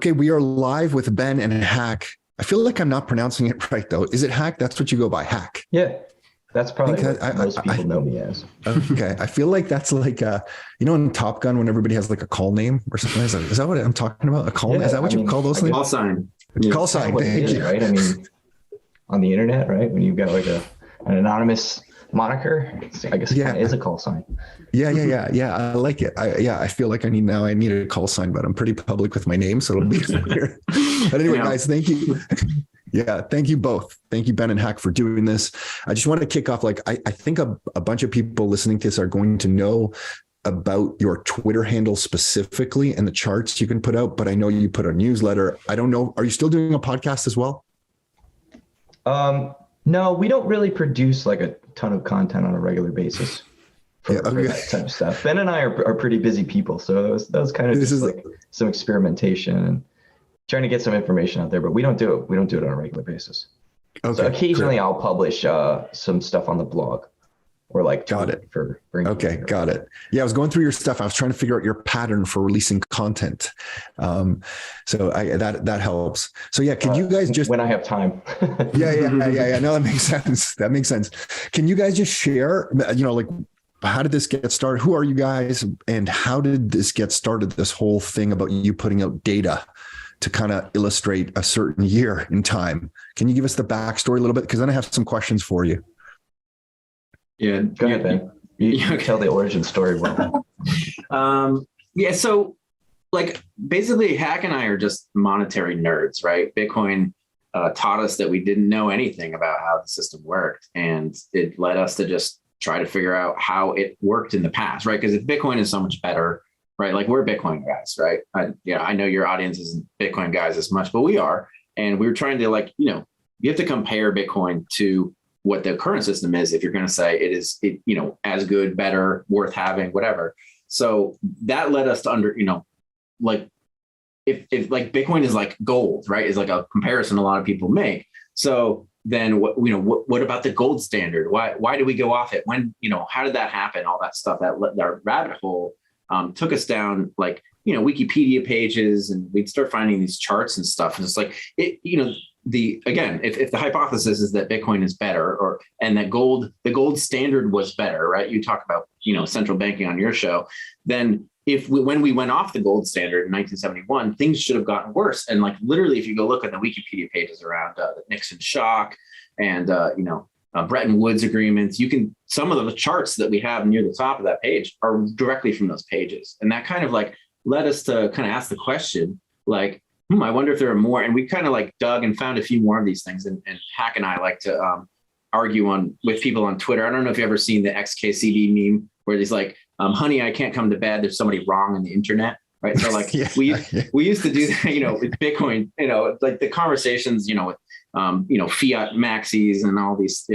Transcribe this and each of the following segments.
Okay, we are live with Ben and HAC. I feel like I'm not pronouncing it right though. Is it HAC? That's what you go by, HAC. Yeah, that's probably what most people I know me as. Okay, I feel like that's like in Top Gun when everybody has like a call name or something. Is that what I'm talking about? A call? Yeah, is that what you call those things? Call sign. Call sign. What it is, right? I mean, on the internet, right? When you've got like an anonymous moniker, I guess it is a call sign. Yeah. I like it. I feel like I need a call sign, but I'm pretty public with my name, so it'll be clear. But anyway, guys, thank you. Yeah, thank you both. Thank you, Ben and HAC, for doing this. I just want to kick off. Like, I think a bunch of people listening to this are going to know about your Twitter handle specifically and the charts you can put out, but I know you put a newsletter. I don't know. Are you still doing a podcast as well? No, we don't really produce like a ton of content on a regular basis for that type of stuff. Ben and I are pretty busy people, so that was kind of just like some experimentation and trying to get some information out there, but we don't do it. We don't do it on a regular basis. Okay, so occasionally I'll publish some stuff on the blog or like got it. Okay, got it. Yeah, I was going through your stuff. I was trying to figure out your pattern for releasing content. So that helps. So yeah, can you guys just when I have time? Yeah. No, that makes sense. That makes sense. Can you guys just share, like how did this get started? Who are you guys? And how did this get started? This whole thing about you putting out data to kind of illustrate a certain year in time. Can you give us the backstory a little bit? Because then I have some questions for you. Yeah, go ahead, Ben. You tell the origin story well. So like basically HAC and I are just monetary nerds, right? Bitcoin taught us that we didn't know anything about how the system worked. And it led us to just try to figure out how it worked in the past, right? Because if Bitcoin is so much better, right? Like we're Bitcoin guys, right? I know your audience isn't Bitcoin guys as much, but we are. And we were trying to you have to compare Bitcoin to what the current system is if you're going to say it is as good, better, worth having, whatever. So that led us to if like Bitcoin is like gold, right? Is like a comparison a lot of people make. So then what about the gold standard? Why do we go off it? When, how did that happen? All that stuff, that rabbit hole took us down Wikipedia pages, and we'd start finding these charts and stuff. And it's like, if the hypothesis is that Bitcoin is better and that the gold standard was better, right? You talk about, central banking on your show, then when we went off the gold standard in 1971, things should have gotten worse. And like, literally, if you go look at the Wikipedia pages around the Nixon shock and, Bretton Woods agreements, some of the charts that we have near the top of that page are directly from those pages. And that kind of like led us to kind of ask the question, like, I wonder if there are more. And we kind of like dug and found a few more of these things. And HAC and I like to argue with people on Twitter. I don't know if you've ever seen the XKCD meme where he's like, honey, I can't come to bed. There's somebody wrong on the internet. Right. So like we used to do that, with Bitcoin, like the conversations, with, fiat maxis and all these,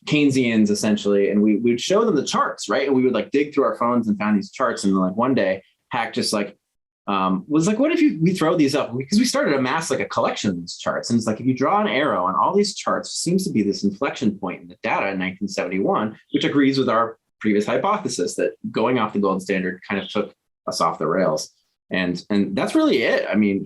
Keynesians essentially. And we would show them the charts. Right. And we would like dig through our phones and find these charts. And like one day HAC just like, was like, what if we throw these up? Because we started to amass like a collection of these charts. And it's like, if you draw an arrow on all these charts, seems to be this inflection point in the data in 1971, which agrees with our previous hypothesis that going off the gold standard kind of took us off the rails. And that's really it. I mean,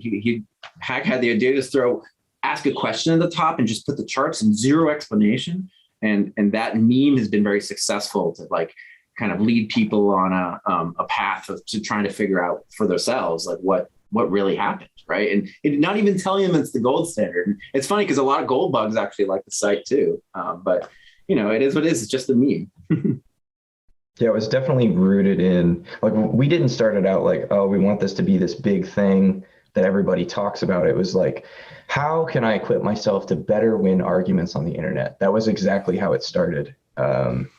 HAC had the idea to ask a question at the top and just put the charts in zero explanation. And that meme has been very successful to like kind of lead people on a path to trying to figure out for themselves, like what really happened, right? And not even telling them it's the gold standard. And it's funny because a lot of gold bugs actually like the site too. But it is what it is. It's just a meme. Yeah, it was definitely rooted in, like, we didn't start it out like, oh, we want this to be this big thing that everybody talks about. It was like, how can I equip myself to better win arguments on the internet? That was exactly how it started. And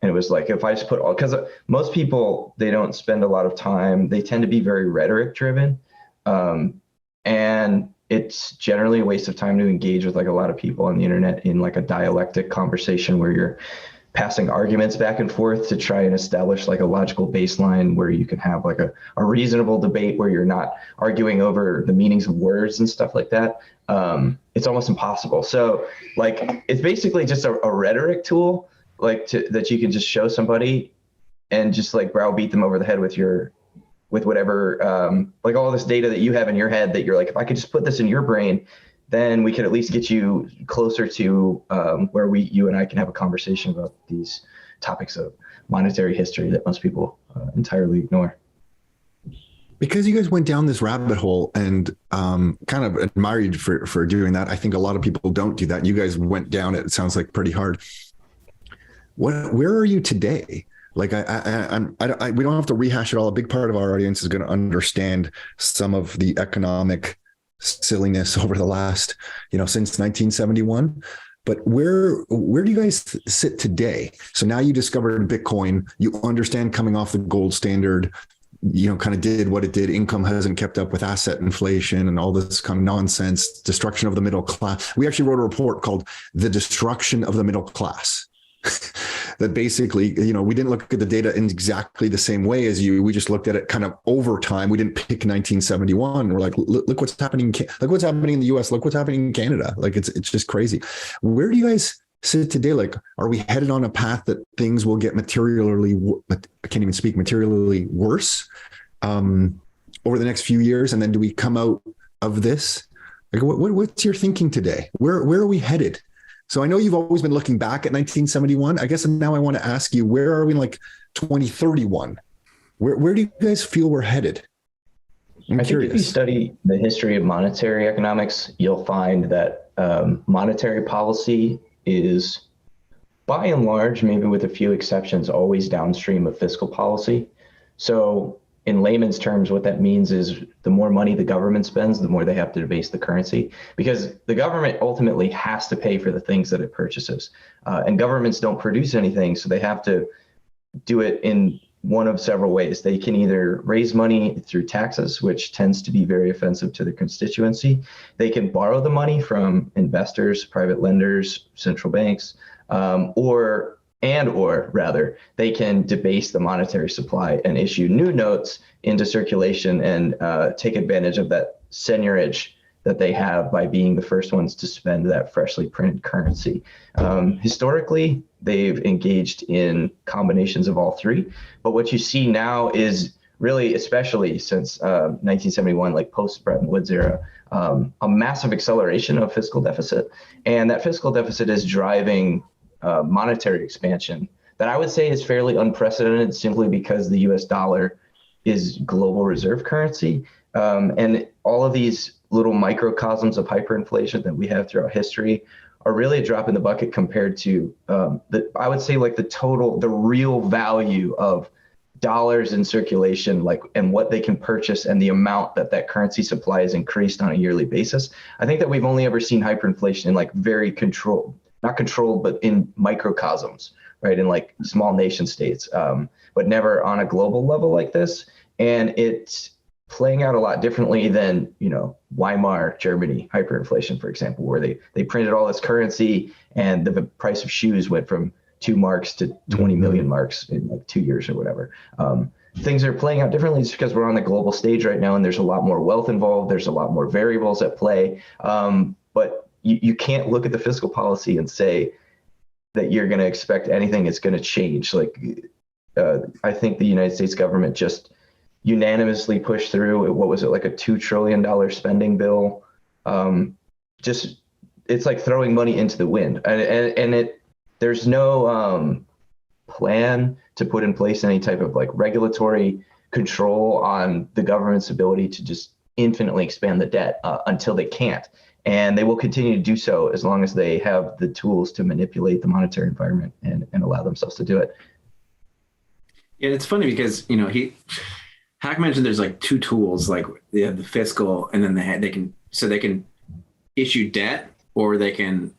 it was like, if I just because most people, they don't spend a lot of time, they tend to be very rhetoric driven. And it's generally a waste of time to engage with like a lot of people on the internet in like a dialectic conversation where you're passing arguments back and forth to try and establish like a logical baseline where you can have like a reasonable debate where you're not arguing over the meanings of words and stuff like that. It's almost impossible. So like, it's basically just a rhetoric tool, like that you can just show somebody and just like browbeat them over the head with with whatever, like all this data that you have in your head that you're like, if I could just put this in your brain, then we could at least get you closer to where you and I can have a conversation about these topics of monetary history that most people entirely ignore. Because you guys went down this rabbit hole, and kind of admire you for doing that. I think a lot of people don't do that. You guys went down it. It sounds like pretty hard. Where are you today? Like we don't have to rehash it all. A big part of our audience is going to understand some of the economic silliness over the last, since 1971. But where do you guys sit today? So now you discovered Bitcoin, you understand coming off the gold standard, kind of did what it did. Income hasn't kept up with asset inflation and all this kind of nonsense, destruction of the middle class. We actually wrote a report called The Destruction of the Middle Class. That basically, we didn't look at the data in exactly the same way as you. We just looked at it kind of over time. We didn't pick 1971. We're like, look what's happening. Look what's happening in the US. Look what's happening in Canada. Like, it's just crazy. Where do you guys sit today? Like, are we headed on a path that things will get materially worse over the next few years? And then do we come out of this? Like, what's your thinking today? Where are we headed? So I know you've always been looking back at 1971. I guess now I want to ask you, where are we in like 2031? Where do you guys feel we're headed? I'm curious. Think if you study the history of monetary economics, you'll find that monetary policy is, by and large, maybe with a few exceptions, always downstream of fiscal policy. So in layman's terms, what that means is the more money the government spends, the more they have to debase the currency, because the government ultimately has to pay for the things that it purchases. And governments don't produce anything, so they have to do it in one of several ways. They can either raise money through taxes, which tends to be very offensive to their constituency. They can borrow the money from investors, private lenders, central banks, or rather, they can debase the monetary supply and issue new notes into circulation and take advantage of that seigniorage that they have by being the first ones to spend that freshly printed currency. Historically, they've engaged in combinations of all three. But what you see now is really, especially since 1971, like post-Bretton Woods era, a massive acceleration of fiscal deficit. And that fiscal deficit is driving monetary expansion that I would say is fairly unprecedented, simply because the US dollar is global reserve currency. And all of these little microcosms of hyperinflation that we have throughout history are really a drop in the bucket compared to I would say like the real value of dollars in circulation, and what they can purchase and the amount that currency supply is increased on a yearly basis. I think that we've only ever seen hyperinflation in like very not controlled, but in microcosms, right? In like small nation states, but never on a global level like this. And it's playing out a lot differently than, Weimar Germany hyperinflation, for example, where they printed all this currency and the price of shoes went from 2 marks to 20 million marks in like 2 years or whatever. Things are playing out differently just because we're on the global stage right now, and there's a lot more wealth involved. There's a lot more variables at play. But you can't look at the fiscal policy and say that you're going to expect anything is going to change. Like, I think the United States government just unanimously pushed through, what was it, like a $2 trillion spending bill? It's like throwing money into the wind. And there's no plan to put in place any type of like regulatory control on the government's ability to just infinitely expand the debt until they can't. And they will continue to do so as long as they have the tools to manipulate the monetary environment and allow themselves to do it. Yeah, it's funny because, HAC mentioned there's like 2 tools, like they have the fiscal, and then they can issue debt, or they can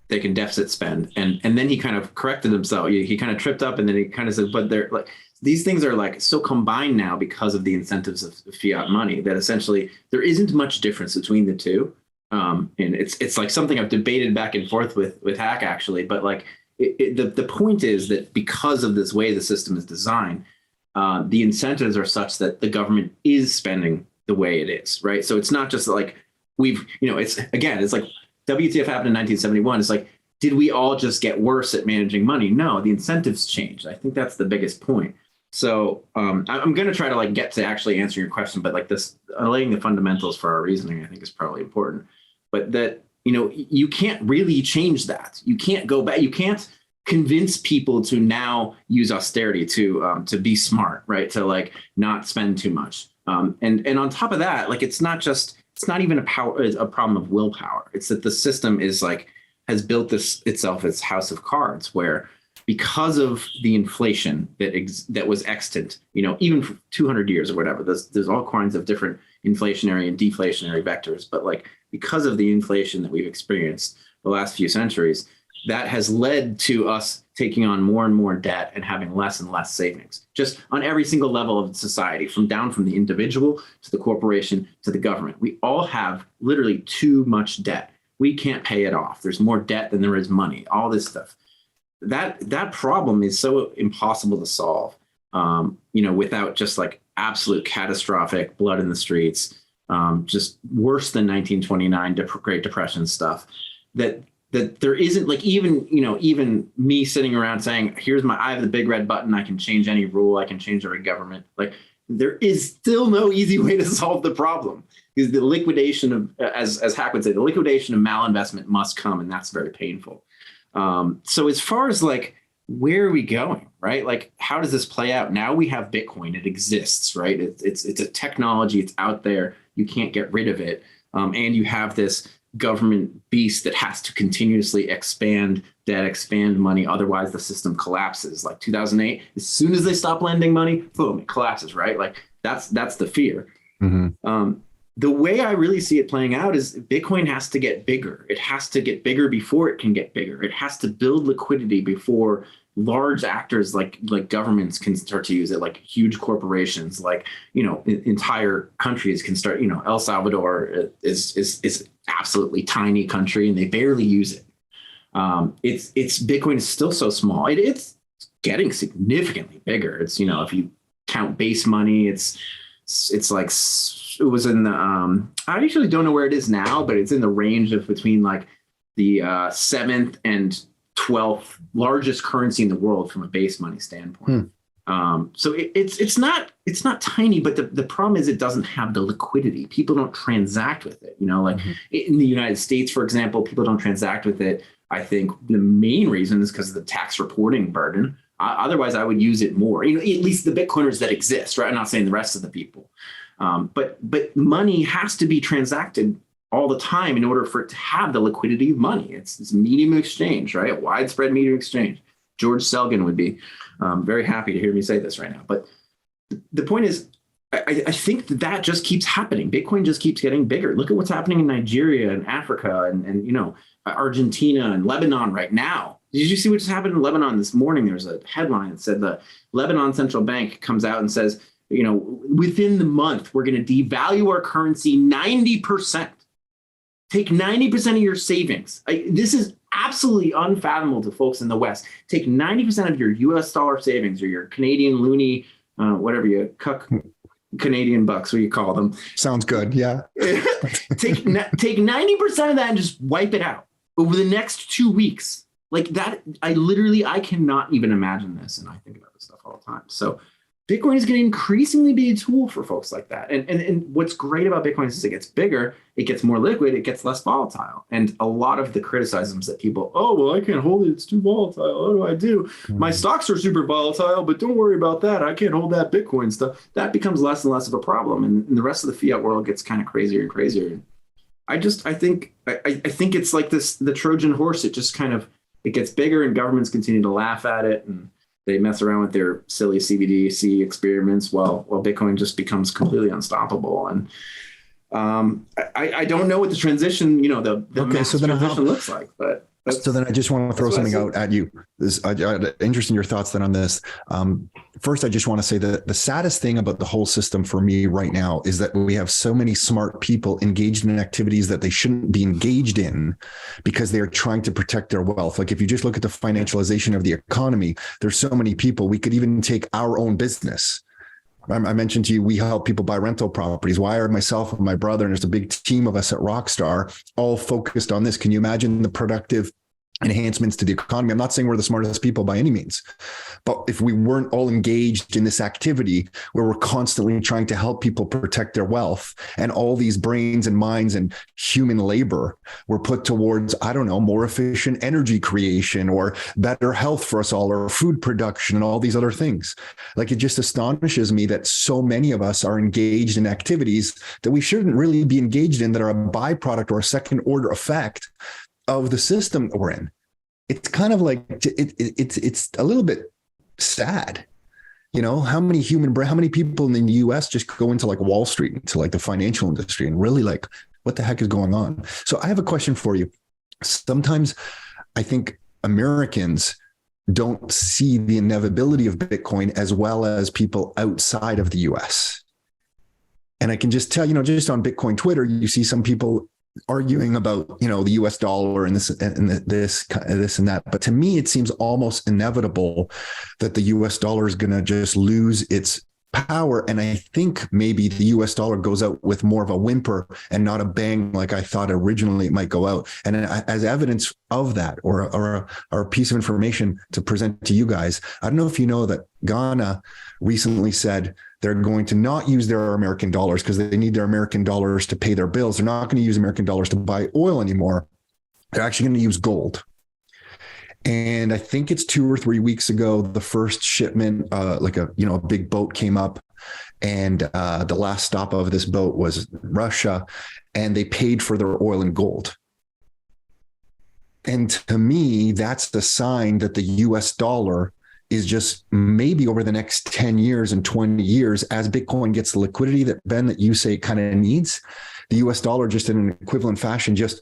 deficit spend. And then he kind of corrected himself. He kind of tripped up, and then he kind of said, but they're like, these things are like so combined now because of the incentives of fiat money that essentially there isn't much difference between the two. And it's like something I've debated back and forth with HAC actually, but like the point is that because of this way the system is designed, the incentives are such that the government is spending the way it is, right? So it's not just like it's like WTF happened in 1971. It's like, did we all just get worse at managing money? No, the incentives changed. I think that's the biggest point. So I'm going to try to like get to actually answer your question, but like this laying the fundamentals for our reasoning, I think is probably important. But that, you can't really change that. You can't go back. You can't convince people to now use austerity to be smart, right? To like not spend too much. And on top of that, like it's not even a problem of willpower. It's that the system is like has built itself as house of cards, where because of the inflation that was extant, even for 200 years or whatever, there's all kinds of different inflationary and deflationary vectors. But like because of the inflation that we've experienced the last few centuries, that has led to us taking on more and more debt and having less and less savings, just on every single level of society, from the individual to the corporation to the government. We all have literally too much debt. We can't pay it off. There's more debt than there is money, all this stuff. That problem is so impossible to solve, without just like absolute catastrophic blood in the streets, just worse than 1929 Great Depression stuff, that there isn't like even me sitting around saying, I have the big red button. I can change any rule. I can change every government. Like there is still no easy way to solve the problem, because the liquidation of, as HAC would say, the liquidation of malinvestment must come. And that's very painful. So as far as like, where are we going, right? Like, how does this play out? Now we have Bitcoin. It exists, right? It's a technology. It's out there. You can't get rid of it. And you have this government beast that has to continuously expand debt, expand money. Otherwise, the system collapses. Like 2008, as soon as they stop lending money, boom, it collapses, right? Like that's the fear. Mm-hmm. The way I really see it playing out is Bitcoin has to get bigger. It has to get bigger before it can get bigger. It has to build liquidity before large actors like governments can start to use it, like huge corporations, like, entire countries can start. El Salvador is absolutely tiny country and they barely use it. It's Bitcoin is still so small. It's getting significantly bigger. It's, if you count base money, it's like, it was in the, I actually don't know where it is now, but it's in the range of between like the 7th and 12th largest currency in the world from a base money standpoint. So it's not tiny, but the problem is it doesn't have the liquidity. People don't transact with it. In the United States, for example, people don't transact with it. I think the main reason is because of the tax reporting burden. Otherwise, I would use it more. At least the Bitcoiners that exist, right? I'm not saying the rest of the people. But money has to be transacted all the time in order for it to have the liquidity of money. It's a medium of exchange, right? A widespread medium of exchange. George Selgin would be very happy to hear me say this right now. But the point is, I think that just keeps happening. Bitcoin just keeps getting bigger. Look at what's happening in Nigeria and Africa and Argentina and Lebanon right now. Did you see what just happened in Lebanon this morning? There's a headline that said the Lebanon Central Bank comes out and says, within the month, we're going to devalue our currency 90%. Take 90% of your savings. This is absolutely unfathomable to folks in the West. Take 90% of your US dollar savings or your Canadian loonie, whatever you Canadian bucks, what you call them. Sounds good. Yeah. Take 90% of that and just wipe it out over the next 2 weeks. Like that, I cannot even imagine this. And I think about this stuff all the time. So Bitcoin is going to increasingly be a tool for folks like that. And what's great about Bitcoin is it gets bigger, it gets more liquid, it gets less volatile. And a lot of the criticisms that people, I can't hold it, it's too volatile. What do I do? Mm-hmm. My stocks are super volatile, but don't worry about that. I can't hold that Bitcoin stuff. That becomes less and less of a problem. And the rest of the fiat world gets kind of crazier and crazier. I think it's like the Trojan horse. It just kind of, it gets bigger and governments continue to laugh at it. And they mess around with their silly CBDC experiments while Bitcoin just becomes completely unstoppable. And I don't know what the transition, transition looks like, but. So then I just want to throw something out at you. Interesting your thoughts then on this. First, I just want to say that the saddest thing about the whole system for me right now is that we have so many smart people engaged in activities that they shouldn't be engaged in because they are trying to protect their wealth. Like if you just look at the financialization of the economy, there's so many people. We could even take our own business. I mentioned to you, we help people buy rental properties. Why are myself and my brother, and there's a big team of us at Rockstar, all focused on this? Can you imagine the productive enhancements to the economy. I'm not saying we're the smartest people by any means, but if we weren't all engaged in this activity where we're constantly trying to help people protect their wealth, and all these brains and minds and human labor were put towards, I don't know, more efficient energy creation or better health for us all, or food production and all these other things. Like, it just astonishes me that so many of us are engaged in activities that we shouldn't really be engaged in, that are a byproduct or a second order effect of the system that we're in. It's kind of like, it's a little bit sad. You know, how many people in the US just go into like Wall Street, into like the financial industry, and really like, what the heck is going on? So I have a question for you. Sometimes I think Americans don't see the inevitability of Bitcoin as well as people outside of the US. And I can just tell, just on Bitcoin Twitter, you see some people arguing about, the US dollar and this and that. But to me, it seems almost inevitable that the US dollar is going to just lose its power. And I think maybe the US dollar goes out with more of a whimper and not a bang like I thought originally it might go out. And as evidence of that, or a piece of information to present to you guys, I don't know if you know that Ghana recently said they're going to not use their American dollars because they need their American dollars to pay their bills. They're not going to use American dollars to buy oil anymore. They're actually going to use gold. And I think it's 2 or 3 weeks ago, the first shipment, like a big boat came up, and the last stop of this boat was Russia, and they paid for their oil in gold. And to me, that's the sign that the US dollar is just, maybe over the next 10 years and 20 years, as Bitcoin gets the liquidity that, Ben, that you say it kind of needs, the US dollar just in an equivalent fashion just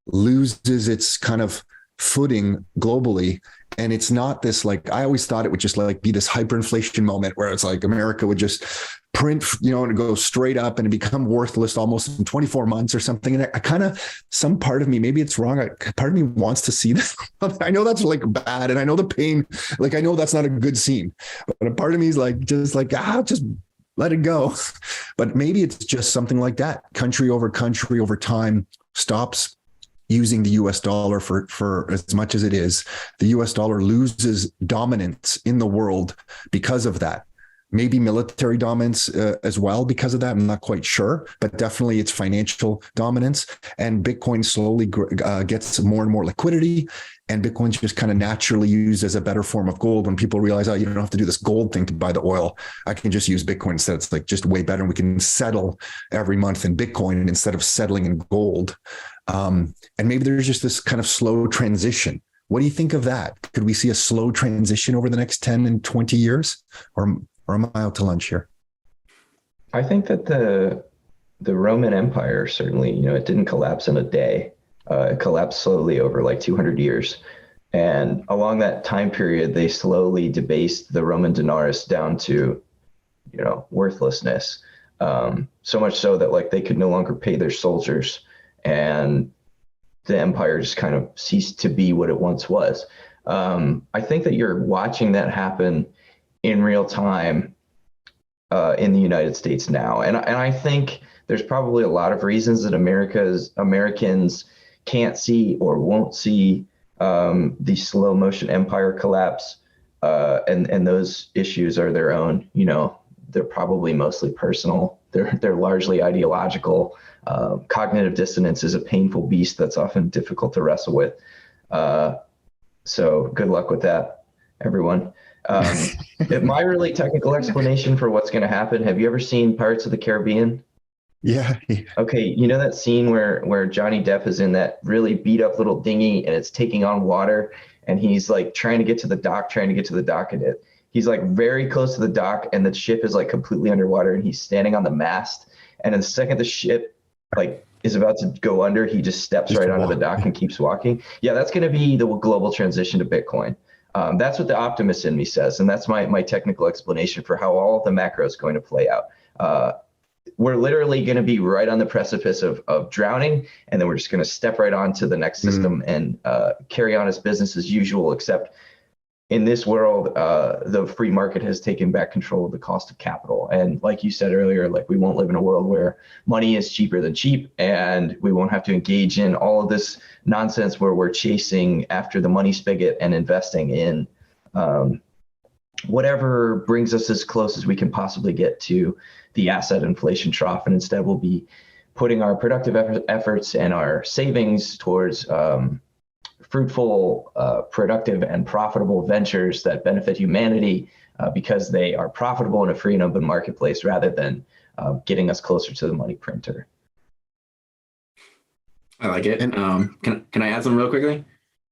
loses its kind of footing globally. And it's not this, like, I always thought it would just like be this hyperinflation moment where it's like America would just print, and go straight up and become worthless almost in 24 months or something. And I kind of, some part of me, maybe it's wrong, part of me wants to see this. I know that's like bad, and I know the pain, like, I know that's not a good scene, but a part of me is like, just let it go. But maybe it's just something like that. Country over time stops using the US dollar for as much as it is. The US dollar loses dominance in the world because of that. Maybe military dominance as well because of that. I'm not quite sure, but definitely it's financial dominance. And Bitcoin slowly gets more and more liquidity. And Bitcoin's just kind of naturally used as a better form of gold. When people realize, oh, you don't have to do this gold thing to buy the oil, I can just use Bitcoin instead. It's like just way better. And we can settle every month in Bitcoin instead of settling in gold. And maybe there's just this kind of slow transition. What do you think of that? Could we see a slow transition over the next 10 and 20 years? Or am I out to lunch here? I think that the Roman Empire, certainly, it didn't collapse in a day. It collapsed slowly over like 200 years. And along that time period, they slowly debased the Roman denarius down to, worthlessness. So much so that like they could no longer pay their soldiers, and the empire just kind of ceased to be what it once was. I think that you're watching that happen in real time in the United States now. And I think there's probably a lot of reasons that Americans can't see or won't see the slow motion empire collapse. And those issues are their own, they're probably mostly personal. They're largely ideological. Cognitive dissonance is a painful beast that's often difficult to wrestle with. So good luck with that, everyone. My really technical explanation for what's going to happen. Have you ever seen Pirates of the Caribbean? Yeah. Okay. You know that scene where Johnny Depp is in that really beat up little dinghy and it's taking on water, and he's like trying to get to the dock, and he's like very close to the dock, and the ship is like completely underwater, and he's standing on the mast. And the second the ship like is about to go under, he just steps right onto the dock and keeps walking. Yeah, that's going to be the global transition to Bitcoin. That's what the optimist in me says. And that's my technical explanation for how all of the macro is going to play out. We're literally going to be right on the precipice of drowning. And then we're just going to step right on to the next system and carry on as business as usual, except in this world, the free market has taken back control of the cost of capital. And like you said earlier, like we won't live in a world where money is cheaper than cheap, and we won't have to engage in all of this nonsense where we're chasing after the money spigot and investing in whatever brings us as close as we can possibly get to the asset inflation trough. And instead we'll be putting our productive efforts and our savings towards fruitful, productive, and profitable ventures that benefit humanity because they are profitable in a free and open marketplace, rather than getting us closer to the money printer. I like it. And can I add something real quickly?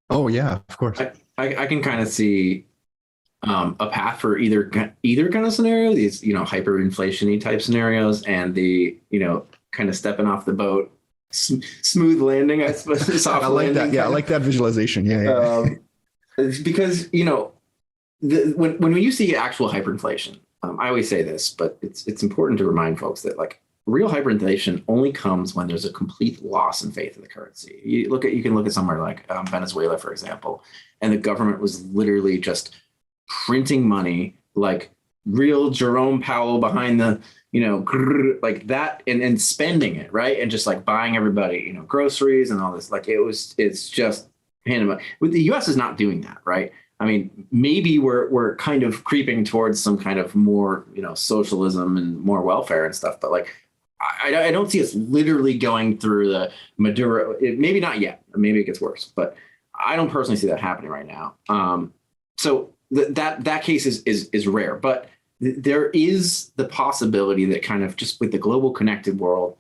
Oh yeah, of course. I can kind of see a path for either kind of scenario, these hyperinflation-y type scenarios, and the kind of stepping off the boat, smooth landing, I suppose. Soft I like landing, that. Yeah, I like that visualization. Yeah. Because when you see actual hyperinflation, I always say this, but it's important to remind folks that like real hyperinflation only comes when there's a complete loss in faith in the currency. You can look at somewhere like Venezuela, for example, and the government was literally just printing money like real Jerome Powell behind the like that, and spending it, right, and just like buying everybody groceries and all this. Like it's just Panama. With the U.S. is not doing that, right? I mean, maybe we're kind of creeping towards some kind of more socialism and more welfare and stuff, but like I don't see us literally going through the Maduro. Maybe not yet. Maybe it gets worse, but I don't personally see that happening right now. So that case is rare, but there is the possibility that kind of just with the global connected world,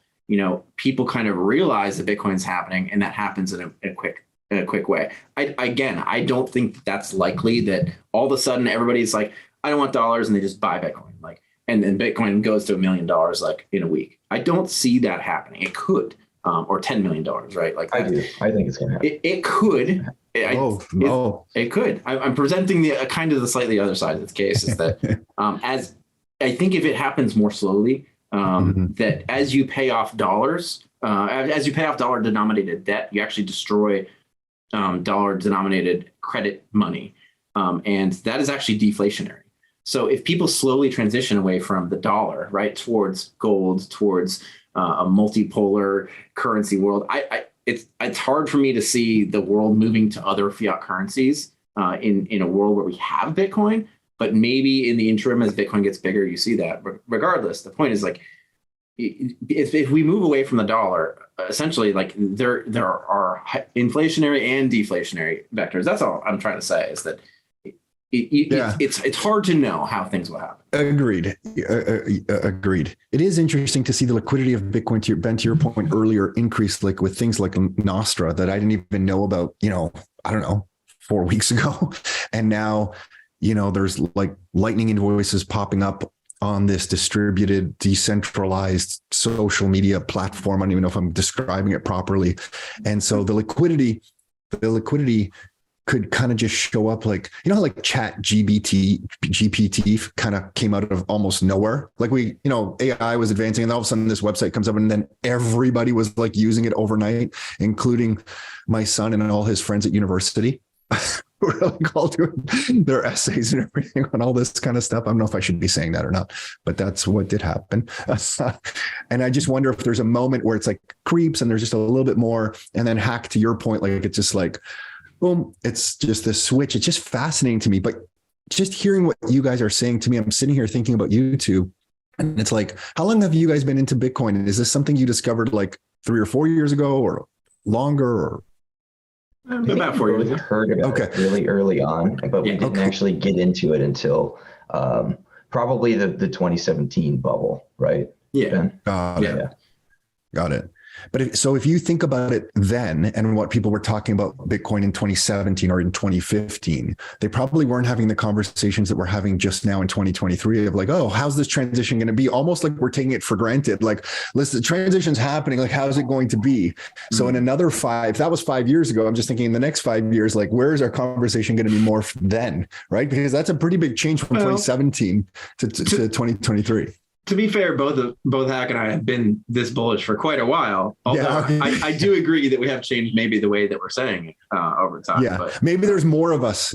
people kind of realize that Bitcoin's happening, and that happens in a quick way. I don't think that's likely that all of a sudden everybody's like, I don't want dollars, and they just buy Bitcoin, like, and then Bitcoin goes to $1 million like in a week. I don't see that happening. It could, or $10 million, right? Like I do. I think it's going to happen. It could. It could. I'm presenting the kind of the slightly other side of this case, is that as I think if it happens more slowly, that as you pay off dollars, as you pay off dollar denominated debt, you actually destroy dollar denominated credit money, and that is actually deflationary. So if people slowly transition away from the dollar, right, towards gold, towards a multipolar currency world, it's hard for me to see the world moving to other fiat currencies in a world where we have Bitcoin. But maybe in the interim, as Bitcoin gets bigger, you see that. But regardless, the point is like, if we move away from the dollar, essentially, like there are inflationary and deflationary vectors. That's all I'm trying to say, is that it's hard to know how things will happen. Agreed. Agreed. It is interesting to see the liquidity of Bitcoin, to your point earlier, increase like with things like Nostra that I didn't even know about, I don't know, 4 weeks ago. And now, there's like lightning invoices popping up on this distributed, decentralized social media platform. I don't even know if I'm describing it properly. And so the liquidity could kind of just show up like, how like GPT kind of came out of almost nowhere. Like AI was advancing, and all of a sudden this website comes up, and then everybody was like using it overnight, including my son and all his friends at university. Who are like all doing their essays and everything on all this kind of stuff. I don't know if I should be saying that or not, but that's what did happen. And I just wonder if there's a moment where it's like creeps and there's just a little bit more, and then HAC, to your point, like it's just like, boom, it's just this switch. It's just fascinating to me. But just hearing what you guys are saying to me, I'm sitting here thinking about you two, and it's like, how long have you guys been into Bitcoin? And is this something you discovered like 3 or 4 years ago, or longer, or? About 4 years. We heard about it really early on, but we didn't actually get into it until probably the 2017 bubble, right? Yeah. Got it. But if you think about it then, and what people were talking about Bitcoin in 2017 or in 2015, they probably weren't having the conversations that we're having just now in 2023 of like, oh, how's this transition going to be? Almost like we're taking it for granted. Like, listen, the transition's happening. Like, how's it going to be? So in another that was 5 years ago. I'm just thinking in the next 5 years, like, where is our conversation going to be morphed then? Right? Because that's a pretty big change from 2017 to 2023. to be fair, both Hack and I have been this bullish for quite a while. Although Yeah, okay. I do agree that we have changed maybe the way that we're saying it over time. Yeah, but maybe there's more of us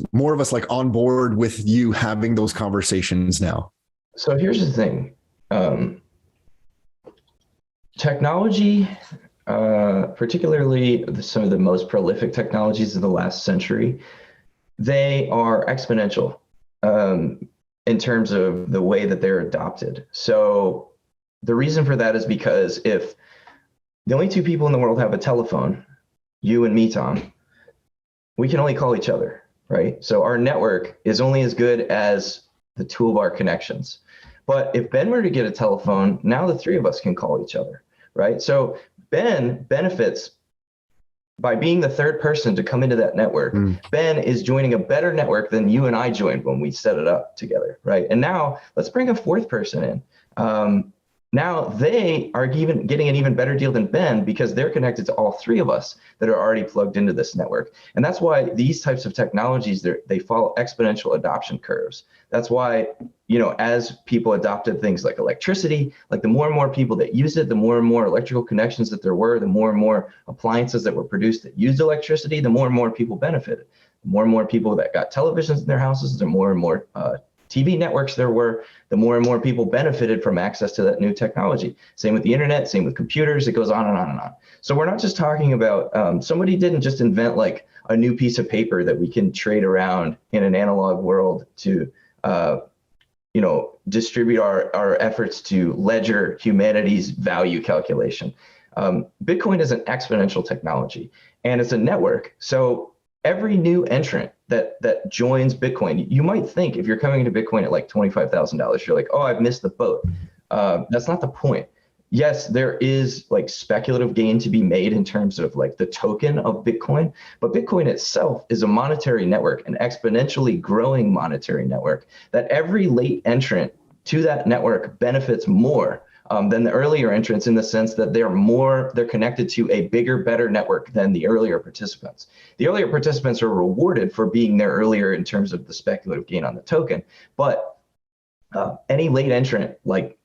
like on board with you having those conversations now. So here's the thing. Technology, particularly some of the most prolific technologies of the last century, they are exponential in terms of the way that they're adopted. So the reason for that is because if the only two people in the world have a telephone, you and me, Tom, we can only call each other, right? So our network is only as good as the two of our connections. But if Ben were to get a telephone, now the three of us can call each other, right? So Ben benefits by being the third person to come into that network. Ben is joining a better network than you and I joined when we set it up together, right? And now let's bring a fourth person in. Now they are getting an even better deal than Ben because they're connected to all three of us that are already plugged into this network. And that's why these types of technologies, they follow exponential adoption curves. That's why, as people adopted things like electricity, like the more and more people that use it, the more and more electrical connections that there were, the more and more appliances that were produced that used electricity, the more and more people benefited. The more and more people that got televisions in their houses, the more and more TV networks there were, the more and more people benefited from access to that new technology. Same with the internet, same with computers, it goes on and on and on. So we're not just talking about, somebody didn't just invent like a new piece of paper that we can trade around in an analog world to, distribute our efforts to ledger humanity's value calculation. Bitcoin is an exponential technology and it's a network. So every new entrant that joins Bitcoin, you might think if you're coming into Bitcoin at like $25,000, you're like, oh, I've missed the boat. That's not the point. Yes, there is like speculative gain to be made in terms of like the token of Bitcoin, but Bitcoin itself is a monetary network, an exponentially growing monetary network that every late entrant to that network benefits more than the earlier entrants in the sense that they're connected to a bigger, better network than the earlier participants. The earlier participants are rewarded for being there earlier in terms of the speculative gain on the token, but any late entrant like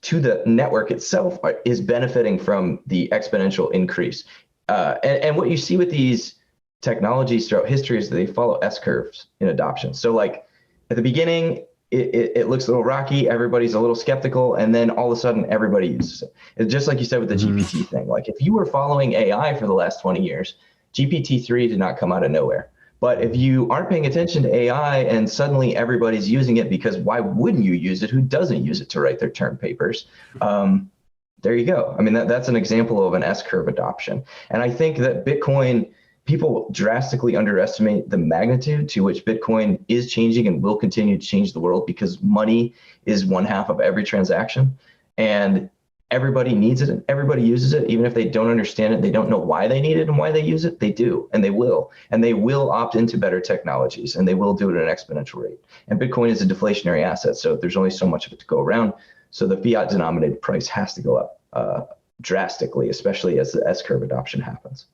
to the network itself is benefiting from the exponential increase. And what you see with these technologies throughout history is that they follow S curves in adoption. So like at the beginning, it looks a little rocky, everybody's a little skeptical, and then all of a sudden everybody uses it. It's just like you said with the GPT thing. Like if you were following AI for the last 20 years, GPT-3 did not come out of nowhere. But if you aren't paying attention to AI and suddenly everybody's using it, because why wouldn't you use it? Who doesn't use it to write their term papers? There you go. I mean, that's an example of an S-curve adoption. And I think that Bitcoin, people drastically underestimate the magnitude to which Bitcoin is changing and will continue to change the world because money is one half of every transaction. And everybody needs it and everybody uses it. Even if they don't understand it, they don't know why they need it and why they use it, they do, and they will. And they will opt into better technologies and they will do it at an exponential rate. And Bitcoin is a deflationary asset, so there's only so much of it to go around. So the fiat denominated price has to go up drastically, especially as the S-curve adoption happens.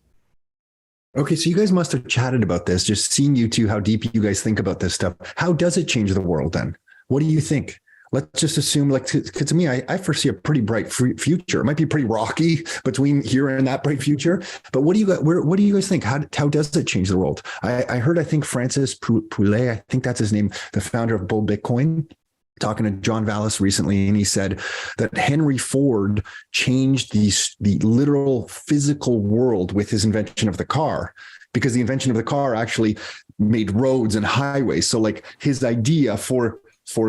Okay, so you guys must have chatted about this, just seeing you two, how deep you guys think about this stuff. How does it change the world then? What do you think? Let's just assume, like, to me, I foresee a pretty bright future. It might be pretty rocky between here and that bright future. But what do you guys think? How does it change the world? I heard, I think Francis Poulet, I think that's his name, the founder of Bull Bitcoin, talking to John Vallis recently, and he said that Henry Ford changed the literal physical world with his invention of the car, because the invention of the car actually made roads and highways. So like his idea for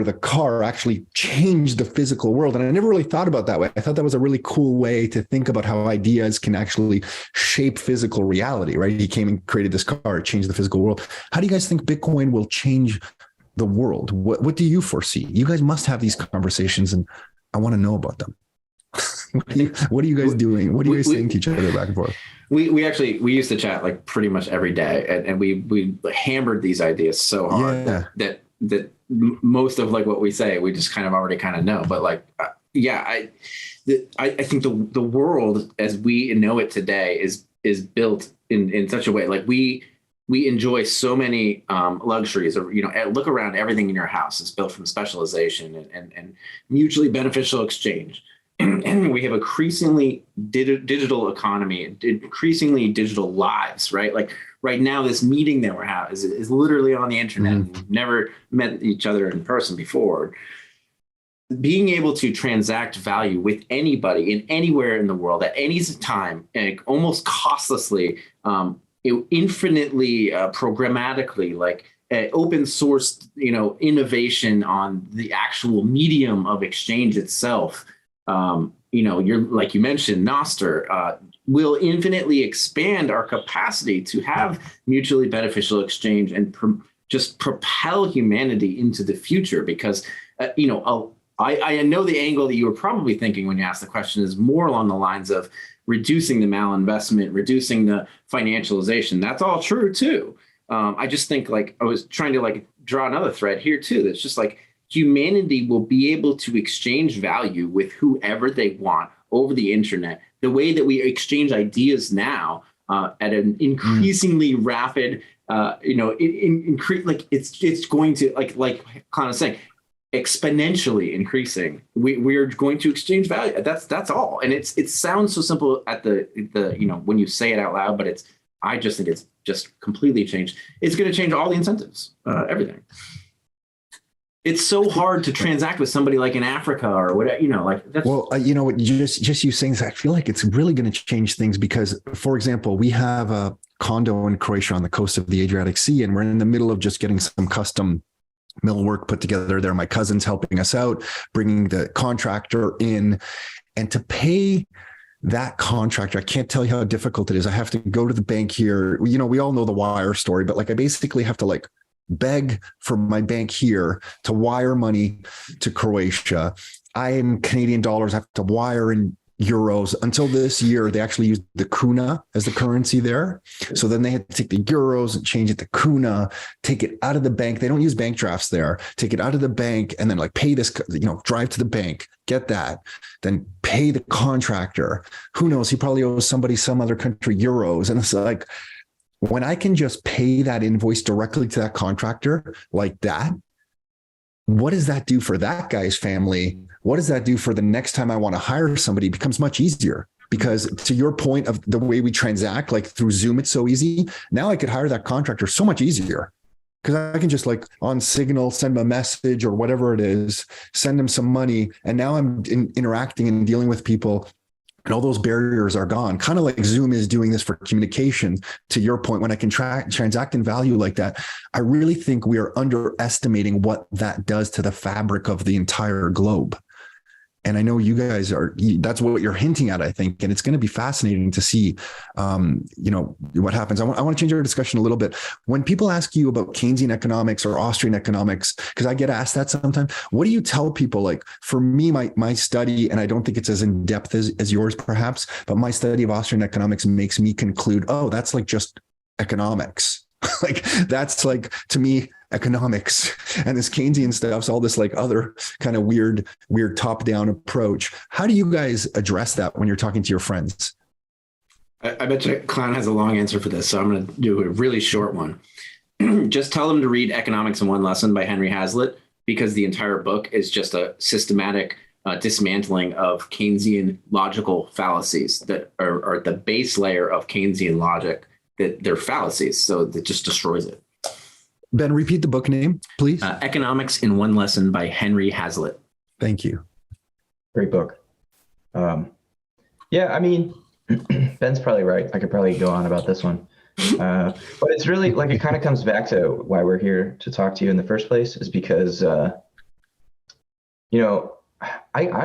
the car actually changed the physical world. And I never really thought about that way. I thought that was a really cool way to think about how ideas can actually shape physical reality, right? He came and created this car, it changed the physical world. How do you guys think Bitcoin will change the world? What do you foresee? You guys must have these conversations and I want to know about them. What are you guys doing? What are you guys saying to each other back and forth? We used to chat like pretty much every day, and we hammered these ideas so hard that most of like what we say, we just kind of already kind of know. But like, I think the world as we know it today is built in such a way, like we we enjoy so many luxuries of, look around, everything in your house is built from specialization and mutually beneficial exchange. And we have increasingly digital economy, increasingly digital lives, right? Like right now, this meeting that we're having is literally on the internet. We've never met each other in person before. Being able to transact value with anybody in anywhere in the world at any time, and almost costlessly, infinitely programmatically, like open source, innovation on the actual medium of exchange itself. You're like you mentioned, Noster will infinitely expand our capacity to have mutually beneficial exchange and just propel humanity into the future. Because I know the angle that you were probably thinking when you asked the question is more along the lines of reducing the malinvestment, reducing the financialization. That's all true too. I just think, like, I was trying to draw another thread here too. That's just like humanity will be able to exchange value with whoever they want over the internet. The way that we exchange ideas now at an increasingly rapid, it's going to like Klein is saying, exponentially increasing. We're going to exchange value. That's all. And it sounds so simple at the when you say it out loud, but I just think it's just completely changed. It's going to change all the incentives, everything. It's so hard to transact with somebody like in Africa or whatever, that's. Well, just you saying this, I feel like it's really going to change things because, for example, we have a condo in Croatia on the coast of the Adriatic Sea, and we're in the middle of just getting some custom mill work put together there. My cousin's helping us out, bringing the contractor in, and to pay that contractor, I can't tell you how difficult it is. I have to go to the bank here. We all know the wire story, but I basically have to beg for my bank here to wire money to Croatia. I am Canadian dollars. I have to wire in euros. Until this year, they actually used the kuna as the currency there. So then they had to take the euros and change it to kuna, take it out of the bank. They don't use bank drafts there. Take it out of the bank and then pay this, drive to the bank, get that, then pay the contractor. Who knows? He probably owes somebody, some other country, euros. And it's like, when I can just pay that invoice directly to that contractor like that, what does that do for that guy's family? What does that do for the next time I want to hire somebody? It becomes much easier because, to your point of the way we transact, through Zoom, it's so easy. Now I could hire that contractor so much easier because I can just on Signal, send them a message or whatever it is, send them some money. And now I'm interacting and dealing with people. And all those barriers are gone, kind of like Zoom is doing this for communication. To your point, when I can transact in value like that, I really think we are underestimating what that does to the fabric of the entire globe. And I know you guys that's what you're hinting at, I think. And it's going to be fascinating to see, what happens. I want to change our discussion a little bit. When people ask you about Keynesian economics or Austrian economics, because I get asked that sometimes, what do you tell people? For me, my study, and I don't think it's as in depth as yours perhaps, but my study of Austrian economics makes me conclude, oh, that's just economics. That's to me, economics, and this Keynesian stuff's all this other kind of weird top-down approach. How do you guys address that when you're talking to your friends? I bet you Klein has a long answer for this, so I'm going to do a really short one. Just tell them to read Economics in One Lesson by Henry Hazlitt, because the entire book is just a systematic dismantling of Keynesian logical fallacies that are the base layer of Keynesian logic, that they're fallacies. So that just destroys it. Ben, repeat the book name, please. Economics in One Lesson by Henry Hazlitt. Thank you. Great book. Ben's probably right. I could probably go on about this one. But it's really it kind of comes back to why we're here to talk to you in the first place, is because, I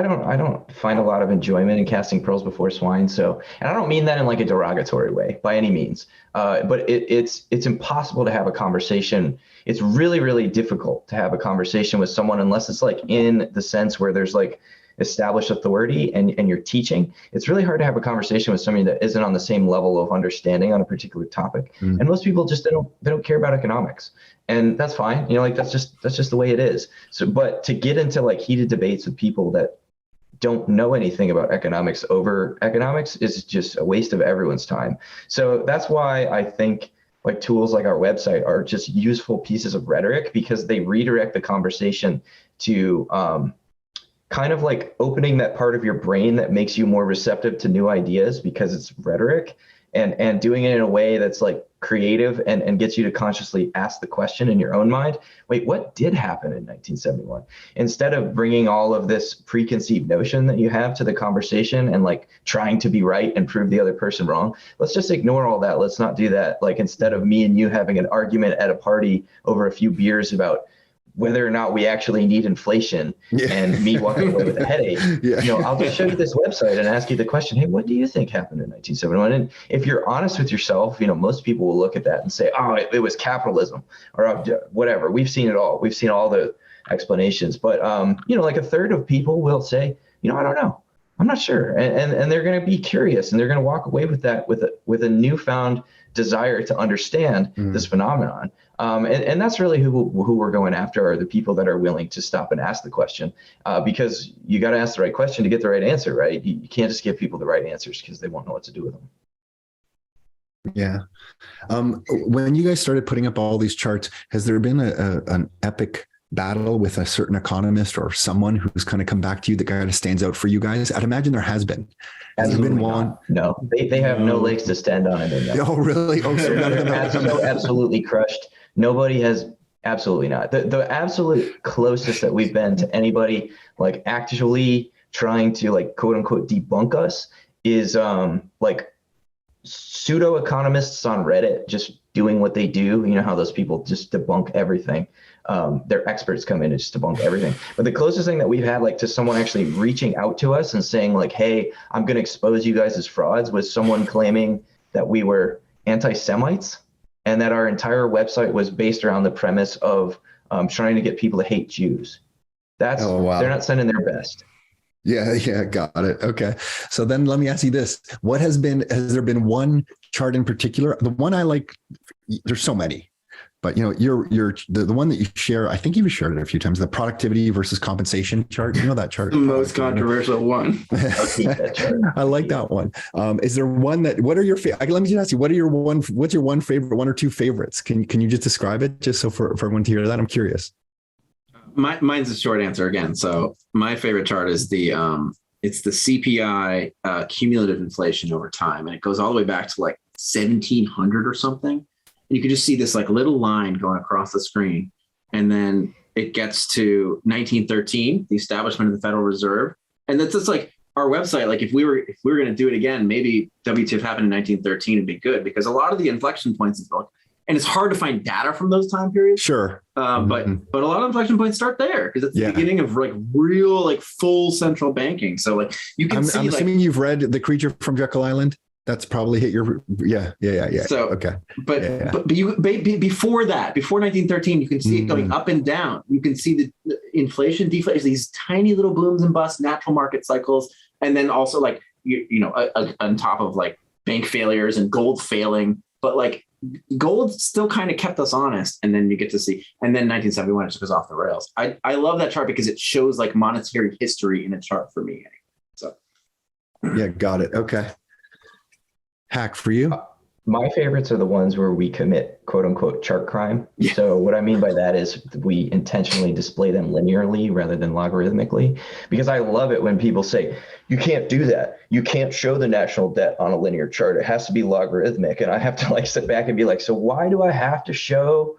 don't find a lot of enjoyment in casting pearls before swine. So, and I don't mean that in a derogatory way by any means. But it's impossible to have a conversation. It's really, really difficult to have a conversation with someone unless it's in the sense where there's established authority and you're teaching. It's really hard to have a conversation with somebody that isn't on the same level of understanding on a particular topic. Mm-hmm. And most people just they don't care about economics, and that's fine. That's just the way it is. So, but to get into heated debates with people that don't know anything about economics over economics is just a waste of everyone's time. So that's why I think like tools like our website are just useful pieces of rhetoric because they redirect the conversation to kind of like opening that part of your brain that makes you more receptive to new ideas because it's rhetoric, and doing it in a way that's like creative and gets you to consciously ask the question in your own mind. Wait, what did happen in 1971? Instead of bringing all of this preconceived notion that you have to the conversation and like trying to be right and prove the other person wrong, let's just ignore all that. Let's not do that. Like instead of me and you having an argument at a party over a few beers about whether or not we actually need inflation, and me walking away with a headache, I'll just show you this website and ask you the question, hey, what do you think happened in 1971? And if you're honest with yourself, most people will look at that and say, oh, it was capitalism or whatever. We've seen it all. We've seen all the explanations. But, like a third of people will say, I don't know. I'm not sure. And they're going to be curious, and they're going to walk away with that with a newfound desire to understand this phenomenon. And that's really who we're going after, are the people that are willing to stop and ask the question, because you got to ask the right question to get the right answer, right? You can't just give people the right answers because they won't know what to do with them. Yeah. When you guys started putting up all these charts, has there been an epic battle with a certain economist or someone who's kind of come back to you that kind of stands out for you guys? I'd imagine there has been. Has there been one? No, they have no legs to stand on. Oh, really? Oh, so none of them have so absolutely crushed. Nobody has. Absolutely not. The absolute closest that we've been to anybody like actually trying to like quote unquote debunk us is like pseudo economists on Reddit just doing what they do. You know how those people just debunk everything. Their experts come in and just debunk everything. But the closest thing that we've had like to someone actually reaching out to us and saying like, hey, I'm going to expose you guys as frauds, was someone claiming that we were anti-Semites and that our entire website was based around the premise of trying to get people to hate Jews. They're not sending their best. Yeah, got it. Okay. So then let me ask you this. Has there been one chart in particular? The one I like, there's so many, but you're the one that you share, I think you've shared it a few times, the productivity versus compensation chart. You know that chart? The most controversial one. I'll keep that chart. I like that one. Is there one what are your favorite? Let me just ask you, what's your one favorite, one or two favorites? Can you just describe it just so for everyone to hear that? I'm curious. Mine's a short answer again. So my favorite chart is it's the CPI cumulative inflation over time. And it goes all the way back to like 1700 or something. And you can just see this like little line going across the screen. And then it gets to 1913, the establishment of the Federal Reserve. And that's just like our website. Like if we were going to do it again, maybe WTF happened in 1913 would be good, because a lot of the inflection points is and it's hard to find data from those time periods. Sure. But a lot of inflection points start there because it's the beginning of like real, like full central banking. So like you can see. I'm assuming you've read The Creature from Jekyll Island. That's probably hit your. Yeah. So okay. But before that, before 1913, you can see it going up and down. You can see the inflation, deflation, these tiny little booms and busts, natural market cycles, and then also like on top of like bank failures and gold failing, but like. Gold still kind of kept us honest, and then you get to see, and then 1971 just goes off the rails. I love that chart because it shows like monetary history in a chart for me. So, yeah, got it. Okay, HAC for you. My favorites are the ones where we commit quote unquote chart crime. Yeah. So what I mean by that is we intentionally display them linearly rather than logarithmically, because I love it when people say, you can't do that. You can't show the national debt on a linear chart. It has to be logarithmic. And I have to like sit back and be like, so why do I have to show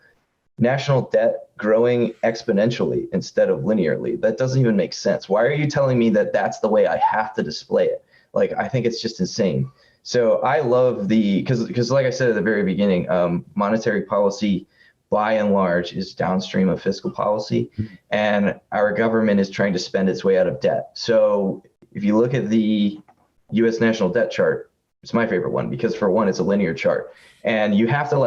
national debt growing exponentially instead of linearly? That doesn't even make sense. Why are you telling me that that's the way I have to display it? Like, I think it's just insane. So I love because like I said at the very beginning, monetary policy by and large is downstream of fiscal policy, and our government is trying to spend its way out of debt. So if you look at the U.S. national debt chart, it's my favorite one because for one, it's a linear chart, and you have to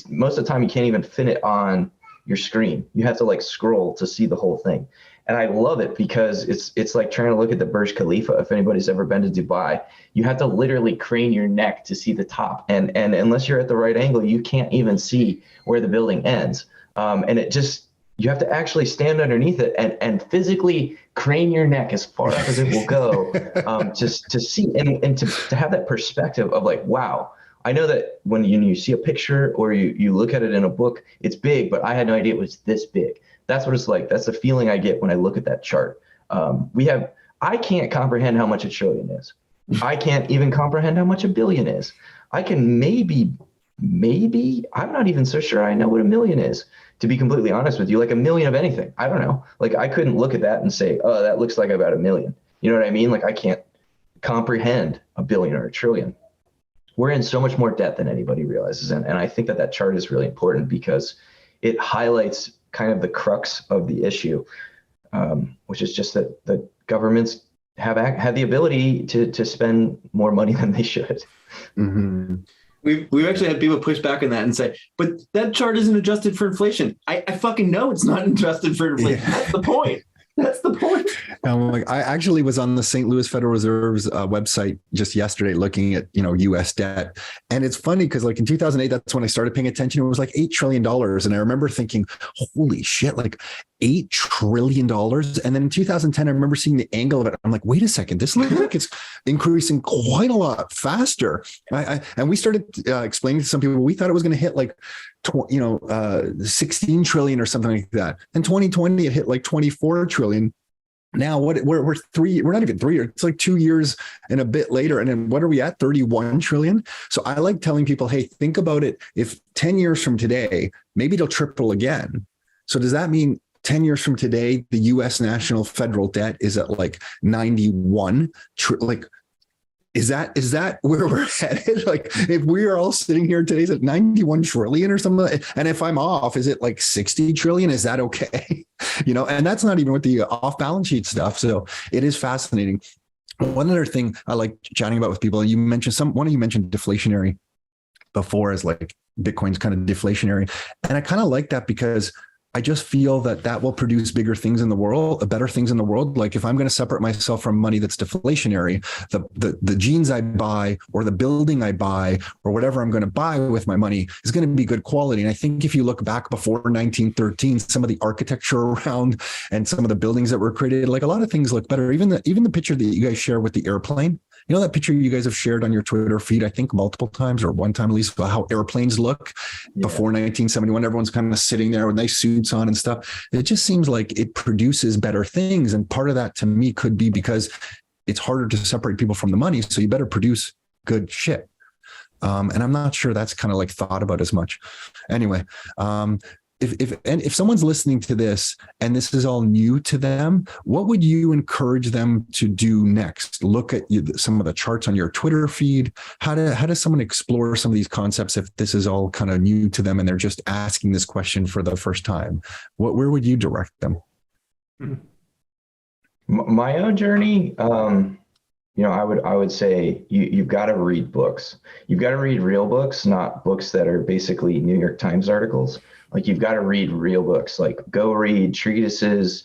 most of the time you can't even fit it on your screen. You have to like scroll to see the whole thing. And I love it because it's like trying to look at the Burj Khalifa. If anybody's ever been to Dubai, you have to literally crane your neck to see the top. And unless you're at the right angle, you can't even see where the building ends. And you have to actually stand underneath it and physically crane your neck as far up as it will go, just to see and to have that perspective of like, wow, I know that when you see a picture or you look at it in a book, it's big, but I had no idea it was this big. That's what it's like. That's the feeling I get when I look at that chart. I can't comprehend how much a trillion is. I can't even comprehend how much a billion is. I can maybe, I'm not even so sure I know what a million is, to be completely honest with you. Like a million of anything, I don't know. Like I couldn't look at that and say, oh, that looks like about a million. You know what I mean? Like I can't comprehend a billion or a trillion. We're in so much more debt than anybody realizes. And I think that chart is really important because it highlights kind of the crux of the issue, which is just that the governments have the ability to spend more money than they should. Mm-hmm. We've actually had people push back on that and say, but that chart isn't adjusted for inflation. I fucking know it's not adjusted for inflation. Yeah. That's the point. That's the point. I actually was on the St. Louis Federal Reserve's website just yesterday looking at, U.S. debt. And it's funny because like in 2008, that's when I started paying attention. It was like $8 trillion. And I remember thinking, holy shit, like $8 trillion. And then in 2010, I remember seeing the angle of it. I'm like, wait a second, this looks like it's increasing quite a lot faster. And we started explaining to some people, we thought it was going to hit like 16 trillion or something like that. In 2020, it hit like 24 trillion. Now we're not even 3 years. It's like 2 years and a bit later. And then what are we at? 31 trillion. So I like telling people, hey, think about it. If 10 years from today, maybe it'll triple again. So does that mean 10 years from today, the US national federal debt is at like 91? Is that where we're headed? Like if we are all sitting here today, is it 91 trillion or something? And if I'm off, is it like 60 trillion? Is that okay? And that's not even with the off balance sheet stuff. So it is fascinating. One other thing I like chatting about with people, you mentioned one of you mentioned deflationary before as like Bitcoin's kind of deflationary. And I kind of like that because I just feel that will produce bigger things in the world, better things in the world. Like if I'm going to separate myself from money that's deflationary, the jeans I buy or the building I buy or whatever I'm going to buy with my money is going to be good quality. And I think if you look back before 1913, some of the architecture around and some of the buildings that were created, like a lot of things look better. Even the picture that you guys share with the airplane. That picture you guys have shared on your Twitter feed, I think multiple times or one time at least, about how airplanes look before 1971. Everyone's kind of sitting there with nice suits on and stuff. It just seems like it produces better things. And part of that to me could be because it's harder to separate people from the money. So you better produce good shit. And I'm not sure that's kind of like thought about as much. Anyway, if someone's listening to this and this is all new to them, what would you encourage them to do next? Look at some of the charts on your Twitter feed. How does someone explore some of these concepts if this is all kind of new to them and they're just asking this question for the first time? Where would you direct them? My own journey, I would say you've got to read books. You've got to read real books, not books that are basically New York Times articles. Like you've got to read real books, like go read treatises.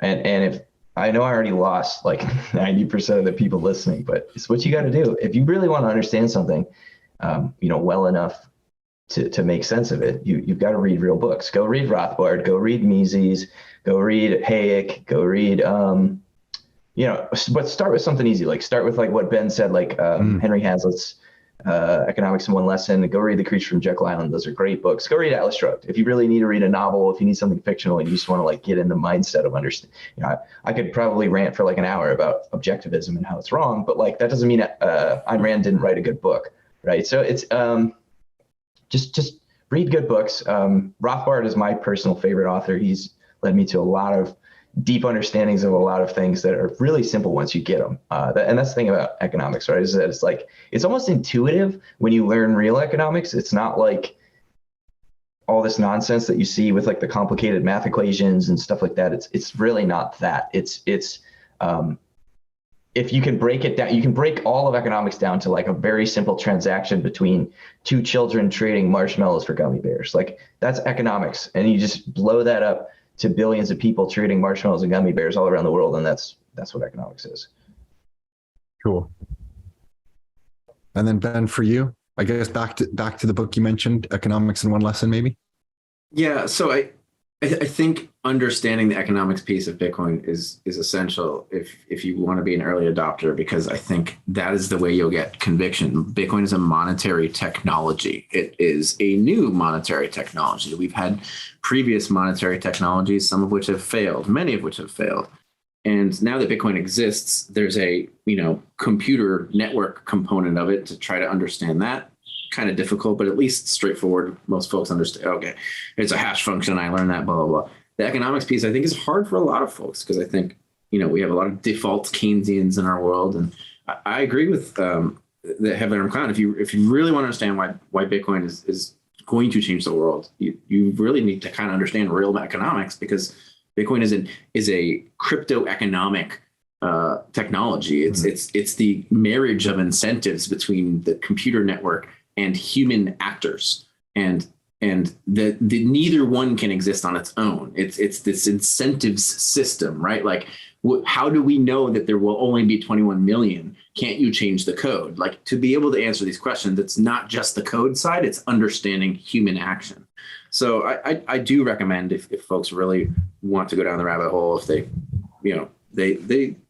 And if I know I already lost like 90% of the people listening, but it's what you got to do. If you really want to understand something, well enough to make sense of it, you've got to read real books. Go read Rothbard, go read Mises, go read HAC, go read, but start with something easy. Like start with like what Ben said, like Henry Hazlitt's Economics in One Lesson. Go read The Creature from Jekyll Island. Those are great books. Go read Atlas Shrugged. If you really need to read a novel, if you need something fictional and you just want to like get in the mindset of understand, I could probably rant for like an hour about objectivism and how it's wrong, but like that doesn't mean Ayn Rand didn't write a good book, right? So it's just read good books. Rothbard is my personal favorite author. He's led me to a lot of deep understandings of a lot of things that are really simple once you get them. And that's the thing about economics, right? Is that it's like, it's almost intuitive when you learn real economics. It's not like all this nonsense that you see with like the complicated math equations and stuff like that. It's really not that. It's if you can break it down, you can break all of economics down to like a very simple transaction between two children trading marshmallows for gummy bears. Like that's economics. And you just blow that up to billions of people trading marshmallows and gummy bears all around the world. And that's what economics is. Cool. And then Ben, for you, I guess back to the book you mentioned, Economics in One Lesson, maybe? Yeah. So I think understanding the economics piece of Bitcoin is essential if you want to be an early adopter, because I think that is the way you'll get conviction. Bitcoin is a monetary technology. It is a new monetary technology. We've had previous monetary technologies, some of which have failed, many of which have failed. And now that Bitcoin exists, there's a computer network component of it to try to understand that. Kind of difficult, but at least straightforward. Most folks understand, okay, it's a hash function. I learned that, blah, blah, blah. The economics piece, I think, is hard for a lot of folks because I think, we have a lot of default Keynesians in our world. And I agree with the Heather and Clown. If you really want to understand why Bitcoin is going to change the world, you really need to kind of understand real economics, because Bitcoin is a crypto economic technology. It's the marriage of incentives between the computer network and human actors, and the neither one can exist on its own. It's this incentives system, right? Like, how do we know that there will only be 21 million? Can't you change the code? Like, to be able to answer these questions, it's not just the code side; it's understanding human action. So I do recommend, if folks really want to go down the rabbit hole, if they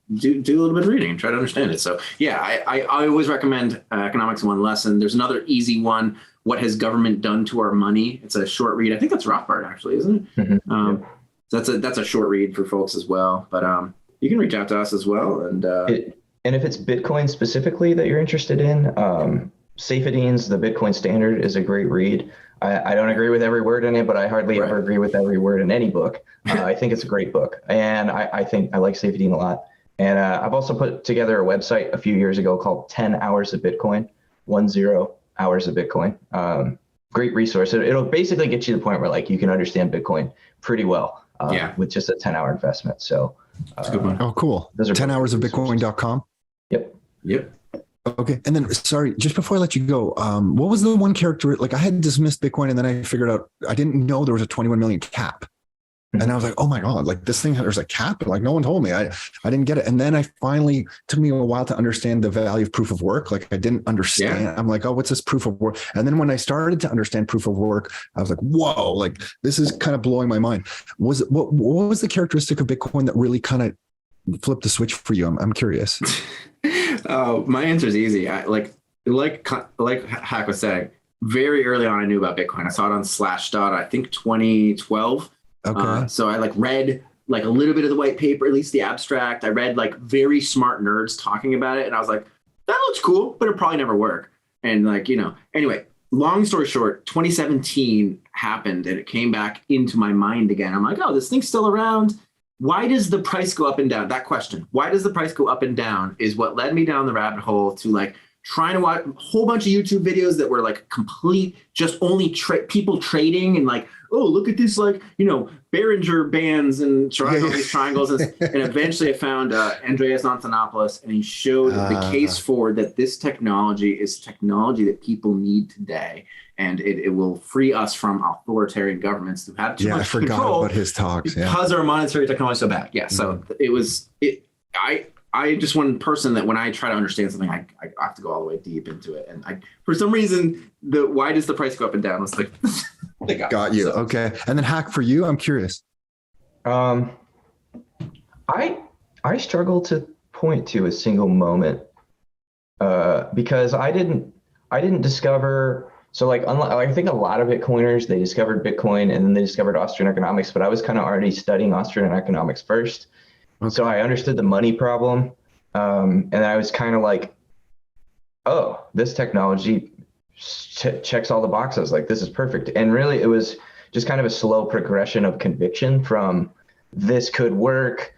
do a little bit of reading and try to understand it. So yeah, I always recommend Economics 1 Lesson. There's another easy one, What Has Government Done to Our Money? It's a short read. I think that's Rothbard, actually, isn't it? Mm-hmm. So that's a short read for folks as well. But you can reach out to us as well. And if it's Bitcoin specifically that you're interested in, Saifedean's The Bitcoin Standard is a great read. I don't agree with every word in it, but I hardly ever agree with every word in any book. I think it's a great book. And I think I like Saifedean a lot. And I've also put together a website a few years ago called 10 Hours of Bitcoin, 10 Hours of Bitcoin. Great resource. It'll basically get you to the point where like you can understand Bitcoin pretty well with just a 10-hour investment. So that's a good one. Oh, cool. Those are 10hoursofbitcoin.com. Yep. Okay. And then, sorry, just before I let you go, what was the one character? Like, I had dismissed Bitcoin and then I figured out I didn't know there was a 21 million cap. And I was like, oh my God, like this thing, there's a cap. Like no one told me. I didn't get it. And then took me a while to understand the value of proof of work. Like I didn't understand. Yeah. I'm like, oh, what's this proof of work? And then when I started to understand proof of work, I was like, whoa, like this is kind of blowing my mind. What was the characteristic of Bitcoin that really kind of flipped the switch for you? I'm curious. My answer is easy. Like HAC was saying, very early on, I knew about Bitcoin. I saw it on Slashdot, I think 2012. Okay. So I read a little bit of the white paper, at least the abstract. I read very smart nerds talking about it. And I was like, that looks cool, but it'll probably never work. And anyway, long story short, 2017 happened and it came back into my mind again. I'm like, oh, this thing's still around. Why does the price go up and down? That question, why does the price go up and down, is what led me down the rabbit hole to trying to watch a whole bunch of YouTube videos that were complete, just only people trading and oh, look at this, Behringer bands and all these triangles. And eventually I found Andreas Antonopoulos, and he showed the case for that this technology is technology that people need today. And it will free us from authoritarian governments who have too much control. I forgot about his talks. Because our monetary technology is so bad. Yeah. So I just one person that when I try to understand something, I have to go all the way deep into it. And for some reason, why does the price go up and down? It's like, they got you. So. Okay. And then HAC for you, I'm curious. I struggle to point to a single moment because I didn't discover. So I think a lot of Bitcoiners, they discovered Bitcoin and then they discovered Austrian economics, but I was kind of already studying Austrian economics first. Okay. So I understood the money problem. And I was kind of like, oh, this technology checks all the boxes. Like, this is perfect. And really, it was just kind of a slow progression of conviction from this could work.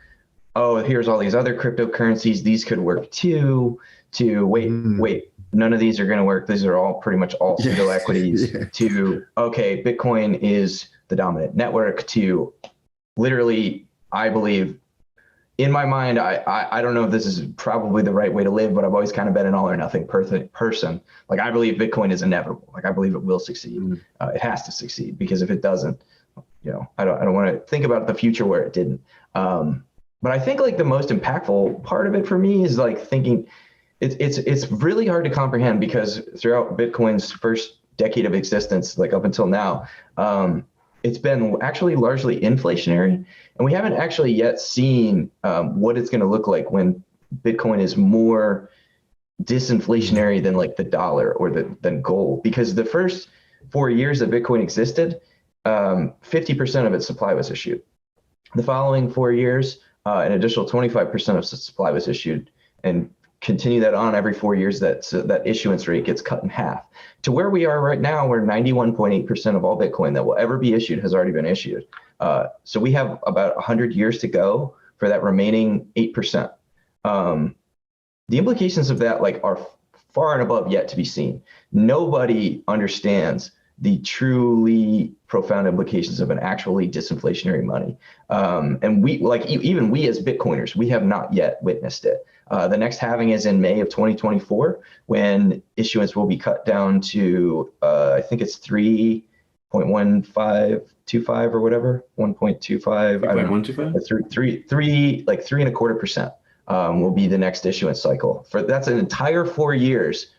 Oh, here's all these other cryptocurrencies. These could work too. To wait, none of these are going to work. These are all pretty much all pseudo equities. To, okay, Bitcoin is the dominant network. To literally, I believe, in my mind, I don't know if this is probably the right way to live, but I've always kind of been an all or nothing person. Like, I believe Bitcoin is inevitable. Like, I believe it will succeed. It has to succeed, because if it doesn't, I don't want to think about the future where it didn't. But I think the most impactful part of it for me is thinking it's really hard to comprehend, because throughout Bitcoin's first decade of existence, up until now, it's been actually largely inflationary, and we haven't actually yet seen what it's going to look like when Bitcoin is more disinflationary than like the dollar or than gold. Because the first 4 years that Bitcoin existed, 50% of its supply was issued. The following 4 years, an additional 25% of supply was issued, and continue that on every 4 years, that issuance rate gets cut in half to where we are right now, where 91.8% of all Bitcoin that will ever be issued has already been issued. So we have about 100 years to go for that remaining 8%. The implications of that are far and above yet to be seen. Nobody understands the truly profound implications of an actually disinflationary money. And we, even we as Bitcoiners, we have not yet witnessed it. The next halving is in May of 2024, when issuance will be cut down to, I think it's 3.1525 or whatever, 1.25. 3.125? 3.25% will be the next issuance cycle. That's an entire 4 years.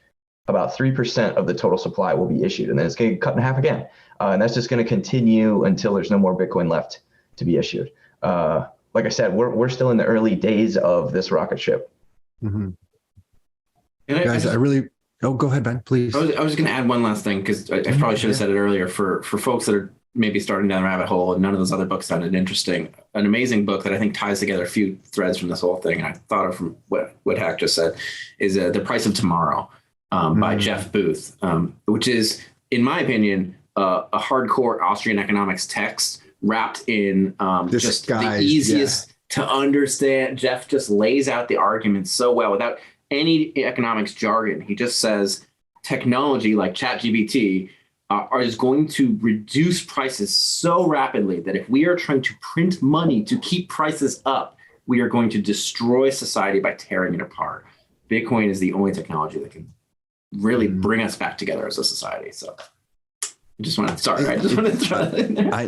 About 3% of the total supply will be issued, and then it's going to get cut in half again. And that's just going to continue until there's no more Bitcoin left to be issued. Like I said, we're still in the early days of this rocket ship. Mm-hmm. Guys, go ahead, Ben, please. I was going to add one last thing, because I probably should have said it earlier. For folks that are maybe starting down the rabbit hole and none of those other books sounded interesting, an amazing book that I think ties together a few threads from this whole thing, and I thought of from what HAC just said, is The Price of Tomorrow. By Jeff Booth, which is, in my opinion, a hardcore Austrian economics text wrapped in the easiest to understand. Jeff just lays out the arguments so well without any economics jargon. He just says technology like ChatGPT is going to reduce prices so rapidly that if we are trying to print money to keep prices up, we are going to destroy society by tearing it apart. Bitcoin is the only technology that can really bring us back together as a society. So I just want to throw that in there. I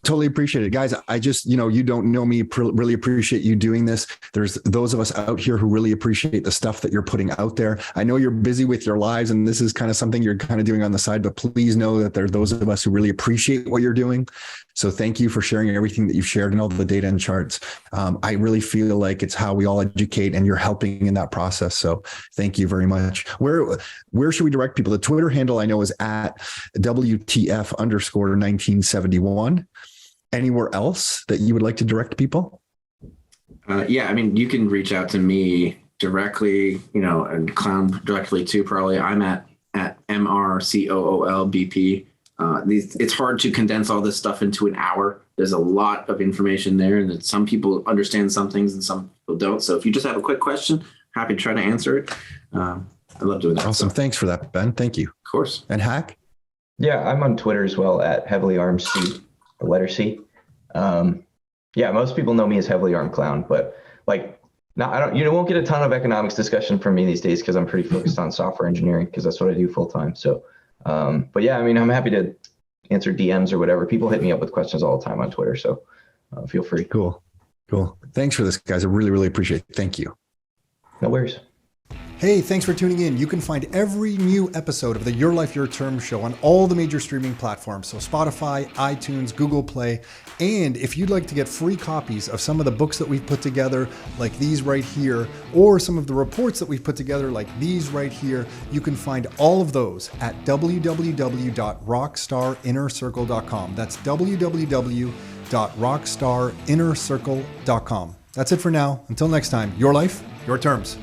totally appreciate it. Guys, I just, you don't know me, really appreciate you doing this. There's those of us out here who really appreciate the stuff that you're putting out there. I know you're busy with your lives, and this is kind of something you're kind of doing on the side, but please know that there are those of us who really appreciate what you're doing. So thank you for sharing everything that you've shared and all the data and charts. I really feel like it's how we all educate, and you're helping in that process. So thank you very much. Where should we direct people? The Twitter handle I know is at WTF_1971. Anywhere else that you would like to direct people? You can reach out to me directly, and Clown directly too, probably. I'm at MRCOOLBP. It's hard to condense all this stuff into an hour. There's a lot of information there, and some people understand some things and some people don't. So if you just have a quick question, happy to try to answer it. I love doing that. Awesome. Thanks for that, Ben. Thank you. Of course. And HAC? Yeah, I'm on Twitter as well at Heavily Armed C, the letter C. Most people know me as Heavily Armed Clown, but you won't get a ton of economics discussion from me these days because I'm pretty focused on software engineering, because that's what I do full time. So, I'm happy to answer DMs or whatever. People hit me up with questions all the time on Twitter, so feel free. Cool. Thanks for this, guys. I really, really appreciate it. Thank you. No worries. Hey, thanks for tuning in. You can find every new episode of the Your Life, Your Term show on all the major streaming platforms. So Spotify, iTunes, Google Play. And if you'd like to get free copies of some of the books that we've put together, like these right here, or some of the reports that we've put together, like these right here, you can find all of those at www.rockstarinnercircle.com. That's www.rockstarinnercircle.com. That's it for now. Until next time, your life, your terms.